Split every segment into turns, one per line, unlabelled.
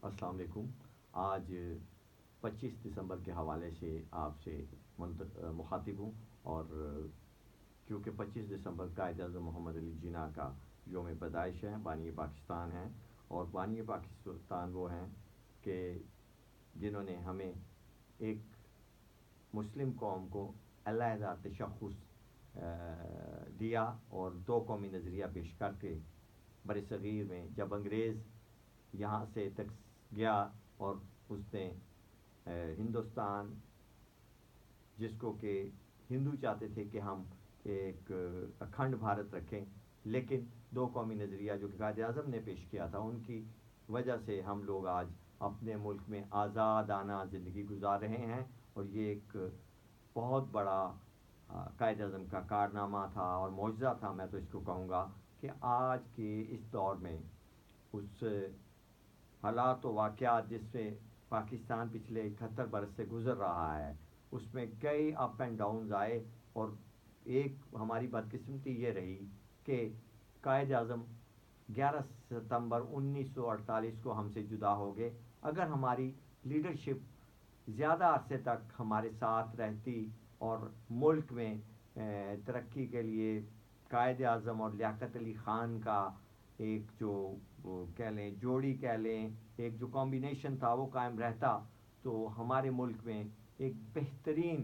السلام علیکم۔ آج 25 دسمبر کے حوالے سے آپ سے مخاطب ہوں، اور کیونکہ 25 دسمبر قائد اعظم محمد علی جناح کا یوم پیدائش ہے، بانی پاکستان ہیں، اور بانی پاکستان وہ ہیں کہ جنہوں نے ہمیں ایک مسلم قوم کو علیحدہ تشخص دیا اور دو قومی نظریہ پیش کر کے بر صغیر میں جب انگریز یہاں سے تک گیا اور اس نے ہندوستان، جس کو کہ ہندو چاہتے تھے کہ ہم ایک اکھنڈ بھارت رکھیں، لیکن دو قومی نظریہ جو کہ قائد اعظم نے پیش کیا تھا، ان کی وجہ سے ہم لوگ آج اپنے ملک میں آزادانہ زندگی گزار رہے ہیں، اور یہ ایک بہت بڑا قائد اعظم کا کارنامہ تھا اور معجزہ تھا۔ میں تو اس کو کہوں گا کہ آج کے اس دور میں اس حالات و واقعات جس سے پاکستان پچھلے 71 برس سے گزر رہا ہے، اس میں کئی اپ اینڈ ڈاؤنز آئے، اور ایک ہماری بدقسمتی یہ رہی کہ قائد اعظم 11 ستمبر 1948 کو ہم سے جدا ہو گئے۔ اگر ہماری لیڈرشپ زیادہ عرصے تک ہمارے ساتھ رہتی اور ملک میں ترقی کے لیے قائد اعظم اور لیاقت علی خان کا ایک جو کہہ لیں جوڑی کہہ لیں، ایک جو کمبینیشن تھا وہ قائم رہتا، تو ہمارے ملک میں ایک بہترین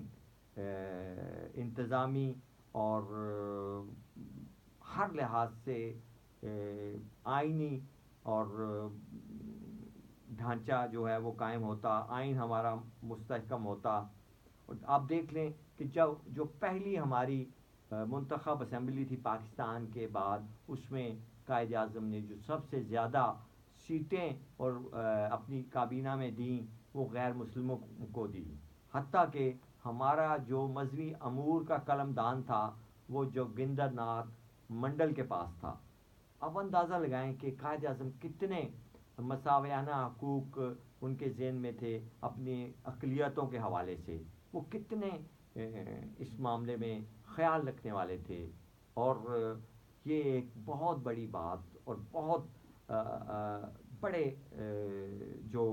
انتظامی اور ہر لحاظ سے آئینی اور ڈھانچہ جو ہے وہ قائم ہوتا، آئین ہمارا مستحکم ہوتا۔ اور آپ دیکھ لیں کہ جو پہلی ہماری منتخب اسمبلی تھی پاکستان کے بعد، اس میں قائد اعظم نے جو سب سے زیادہ سیٹیں اور اپنی کابینہ میں دیں وہ غیر مسلموں کو دی، حتیٰ کہ ہمارا جو مذہبی امور کا قلم دان تھا وہ جوگندر ناتھ منڈل کے پاس تھا۔ اب اندازہ لگائیں کہ قائد اعظم کتنے مساویانہ حقوق ان کے ذہن میں تھے اپنی اقلیتوں کے حوالے سے، وہ کتنے اس معاملے میں خیال رکھنے والے تھے، اور یہ ایک بہت بڑی بات اور بہت بڑے جو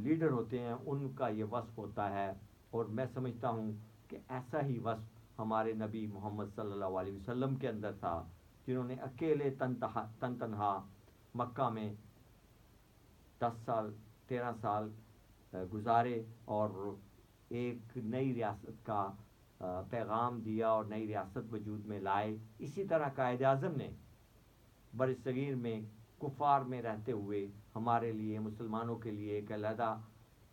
لیڈر ہوتے ہیں ان کا یہ وصف ہوتا ہے، اور میں سمجھتا ہوں کہ ایسا ہی وصف ہمارے نبی محمد صلی اللہ علیہ وسلم کے اندر تھا، جنہوں نے اکیلے تن تنہا مکہ میں 10 سال 13 سال گزارے اور ایک نئی ریاست کا پیغام دیا اور نئی ریاست وجود میں لائے۔ اسی طرح قائد اعظم نے برصغیر میں کفار میں رہتے ہوئے ہمارے لیے، مسلمانوں کے لیے ایک علیحدہ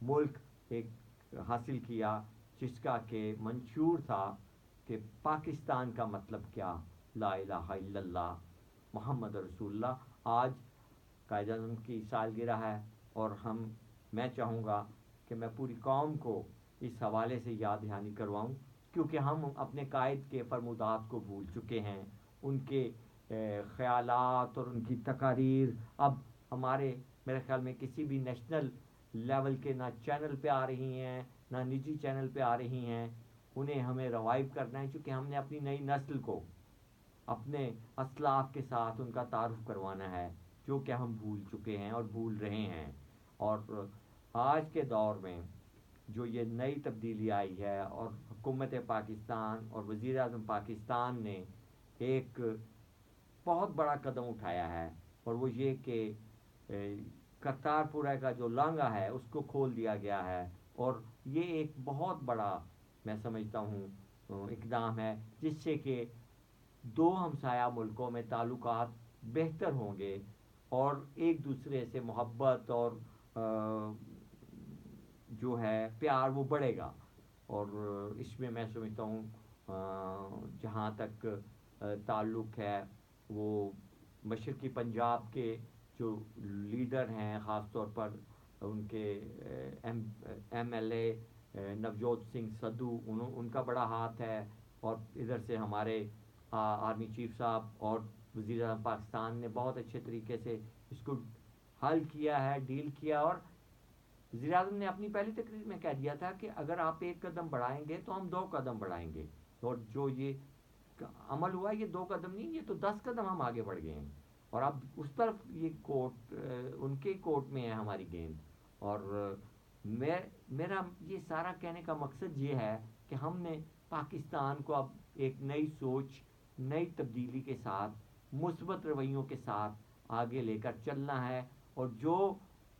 ملک ایک حاصل کیا، جس کا کہ منشور تھا کہ پاکستان کا مطلب کیا، لا الہ الا اللہ محمد رسول اللہ۔ آج قائد اعظم کی سالگرہ ہے، اور میں چاہوں گا کہ میں پوری قوم کو اس حوالے سے یاد دہانی کرواؤں، کیونکہ ہم اپنے قائد کے فرمودات کو بھول چکے ہیں، ان کے خیالات اور ان کی تقاریر اب میرے خیال میں کسی بھی نیشنل لیول کے نہ چینل پہ آ رہی ہیں نہ نجی چینل پہ آ رہی ہیں۔ انہیں ہمیں ریوائیو کرنا ہے، چونکہ ہم نے اپنی نئی نسل کو اپنے اسلاف کے ساتھ ان کا تعارف کروانا ہے، جو کہ ہم بھول چکے ہیں اور بھول رہے ہیں۔ اور آج کے دور میں جو یہ نئی تبدیلی آئی ہے، اور حکومت پاکستان اور وزیر اعظم پاکستان نے ایک بہت بڑا قدم اٹھایا ہے، اور وہ یہ کہ کرتارپور کا جو لانگا ہے اس کو کھول دیا گیا ہے، اور یہ ایک بہت بڑا میں سمجھتا ہوں اقدام ہے، جس سے کہ دو ہمسایہ ملکوں میں تعلقات بہتر ہوں گے، اور ایک دوسرے سے محبت اور جو ہے پیار وہ بڑھے گا۔ اور اس میں سمجھتا ہوں جہاں تک تعلق ہے، وہ مشرقی پنجاب کے جو لیڈر ہیں، خاص طور پر ان کے ایم ایل اے نوجوت سنگھ سدھو، ان کا بڑا ہاتھ ہے، اور ادھر سے ہمارے آرمی چیف صاحب اور وزیر اعظم پاکستان نے بہت اچھے طریقے سے اس کو حل کیا ہے، ڈیل کیا۔ اور وزیر اعظم نے اپنی پہلی تقریر میں کہہ دیا تھا کہ اگر آپ ایک قدم بڑھائیں گے تو ہم 2 قدم بڑھائیں گے، اور جو یہ عمل ہوا یہ 2 قدم نہیں، یہ تو 10 قدم ہم آگے بڑھ گئے ہیں۔ اور اب اس طرف یہ کوٹ ان کے کوٹ میں ہے ہماری گیند. اور میرا یہ سارا کہنے کا مقصد یہ ہے کہ ہم نے پاکستان کو اب ایک نئی سوچ، نئی تبدیلی کے ساتھ، مثبت رویوں کے ساتھ آگے لے کر چلنا ہے. اور جو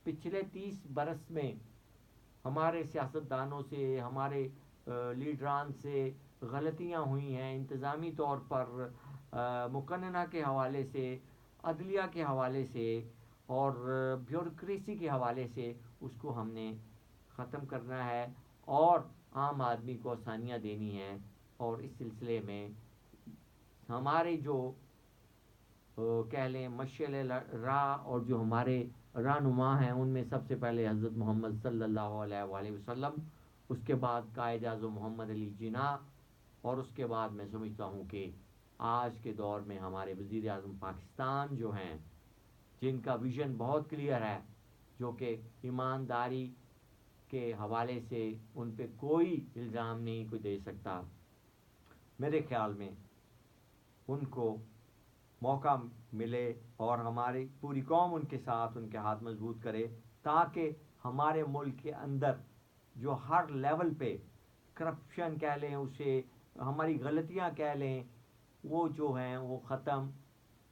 پچھلے 30 برس میں ہمارے سیاستدانوں سے، ہمارے لیڈران سے غلطیاں ہوئی ہیں، انتظامی طور پر مقننہ کے حوالے سے، عدلیہ کے حوالے سے اور بیوروکریسی کے حوالے سے، اس کو ہم نے ختم کرنا ہے اور عام آدمی کو آسانیاں دینی ہیں. اور اس سلسلے میں ہمارے جو کہہ لیں مشعل راہ اور جو ہمارے رہنما ہیں، ان میں سب سے پہلے حضرت محمد صلی اللہ علیہ وآلہ وسلم، اس کے بعد قائد اعظم محمد علی جناح، اور اس کے بعد میں سمجھتا ہوں کہ آج کے دور میں ہمارے وزیر اعظم پاکستان جو ہیں، جن کا ویژن بہت کلیئر ہے، جو کہ ایمانداری کے حوالے سے ان پہ کوئی الزام نہیں کوئی دے سکتا. میرے خیال میں ان کو موقع ملے اور ہماری پوری قوم ان کے ساتھ ان کے ہاتھ مضبوط کرے، تاکہ ہمارے ملک کے اندر جو ہر لیول پہ کرپشن کہہ لیں، اسے ہماری غلطیاں کہہ لیں، وہ جو ہیں وہ ختم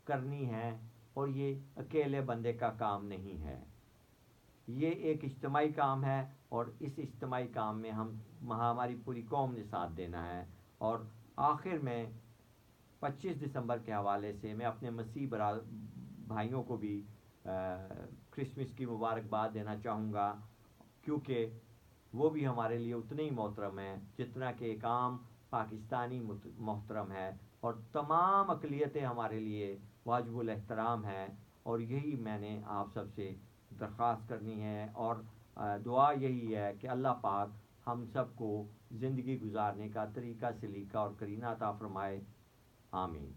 کرنی ہے. اور یہ اکیلے بندے کا کام نہیں ہے، یہ ایک اجتماعی کام ہے. اور اس اجتماعی کام میں ہماری پوری قوم نے ساتھ دینا ہے. اور آخر میں 25 دسمبر کے حوالے سے میں اپنے مسیح بھائیوں کو بھی کرسمس کی مبارکباد دینا چاہوں گا، کیونکہ وہ بھی ہمارے لیے اتنے ہی محترم ہیں جتنا کہ ایک عام پاکستانی محترم ہے. اور تمام اقلیتیں ہمارے لیے واجب الاحترام ہیں. اور یہی میں نے آپ سب سے درخواست کرنی ہے، اور دعا یہی ہے کہ اللہ پاک ہم سب کو زندگی گزارنے کا طریقہ سلیقہ اور کرینہ عطا فرمائے. آمین.